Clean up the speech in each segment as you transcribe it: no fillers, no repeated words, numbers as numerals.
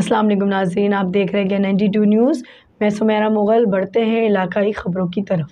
अस्सलाम वालेकुम नाज़रीन, आप देख रहे हैं 92 न्यूज़। मैं सुमेरा मुग़ल। बढ़ते हैं इलाकाई ख़बरों की तरफ।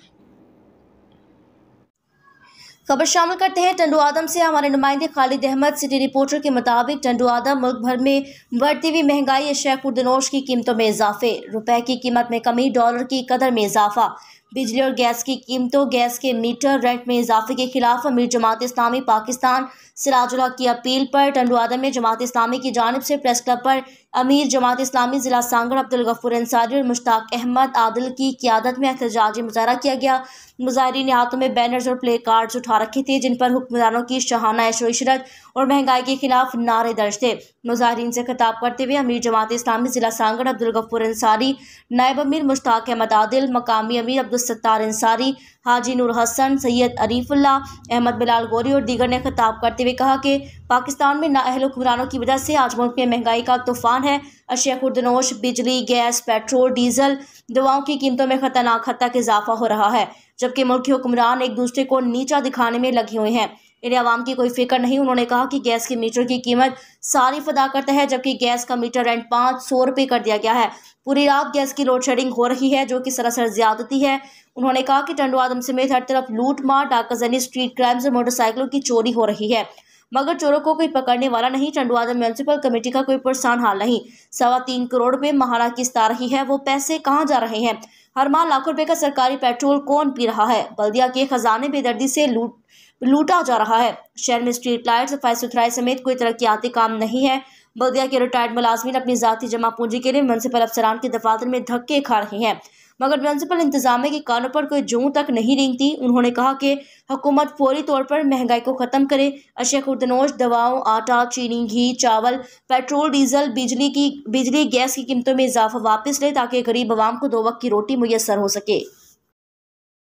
खबर शामिल करते हैं टंडू आदम से। हमारे नुमाइंदे खालिद अहमद सिटी रिपोर्टर के मुताबिक टंडू आदम मुल्क भर में बढ़ती हुई महंगाई, अशिया खुर्दनोश की कीमतों में इजाफे, रुपए की कीमत में कमी, डॉलर की कदर में इजाफा, बिजली और गैस की कीमतों, गैस के मीटर रेंट में इजाफे के खिलाफ अमीर जमात इस्लामी पाकिस्तान सिराजुल हक की अपील पर टंडू आदम में जमात इस्लामी की जानिब से प्रेस क्लब पर अमीर जमात इस्लामी जिला सांगड़ अब्दुल गफूर अंसारी और मुश्ताक अहमद आदिल की क़ियादत में एहतजाजी मुजाहरा किया गया। मुजाहिरीन ने हाथों में बैनर्स और प्ले कार्ड्स उठा रखे थे जिन पर हुक्मरानों की शहाना ऐशो इशरत और महंगाई के खिलाफ नारे दर्ज थे। मुजाहिरीन से खिताब करते हुए अमीर जमात इस्लामी जिला सांगड़ अब्दुल गफूर अंसारी, नायब अमीर मुश्ताक अहमद आदिल, मकामी अमीर अब्दुल सत्तार अंसारी, हाजी नूर हसन, सैयद अरीफुल्ला, अहमद बिलाल गोरी और दीगर ने खिताब करते हुए कहा कि पाकिस्तान में नाअहल हुक्मरानों की वजह से आज मुल्क में महंगाई का तूफान है। अशिया खुर्दनोश, बिजली, गैस, पेट्रोल, डीजल, दवाओं की कीमतों में खतरनाक हद तक इजाफा हो रहा है, जबकि मुल्क के हुक्मरान एक दूसरे को नीचा दिखाने में लगे हुए हैं। इन्हें आवाम की कोई फिक्र नहीं। उन्होंने कहा कि गैस के मीटर की कीमत सारिफ अदा करता है, जबकि गैस का मीटर रेंट 500 रुपये कर दिया गया है। पूरी रात गैस की लोड शेडिंग हो रही है, जो कि सरासर ज्यादती है। उन्होंने कहा कि टंडू आदम समेत हर तरफ लूट मार, डाकाजनी, स्ट्रीट क्राइम्स और मोटरसाइकिलों की चोरी हो रही है, मगर चोरों को कोई पकड़ने वाला नहीं। टंडू आदम म्यूनसिपल कमेटी का कोई परेशान हाल नहीं। 3.25 करोड़ रुपए माहाना किस्त आ रही है, वो पैसे कहाँ जा रहे हैं? हर माह लाखों रुपए का सरकारी पेट्रोल कौन पी रहा है? बल्दिया के खजाने बेदर्दी से लूटा जा रहा है। शहर में स्ट्रीट लाइट, सफाई सुथराई समेत कोई तरक्याती काम नहीं है। बल्दिया के रिटायर्ड मुलाजमीन अपनी जाती जमा पूंजी के लिए म्यूनसिपल अफसरान के दफातर में धक्के खा रहे हैं, मगर म्यूनसिपल इंतजामिया के कानों पर कोई जूं तक नहीं रेंगती। उन्होंने कहा कि हुकूमत फौरी तौर पर महंगाई को खत्म करे। अशिया खुर्दनोश, दवाओं, आटा, चीनी, घी, चावल, पेट्रोल, डीजल, बिजली, गैस की कीमतों में इजाफा वापस ले, ताकि गरीब आवाम को 2 वक्त की रोटी मुयस्सर हो सके।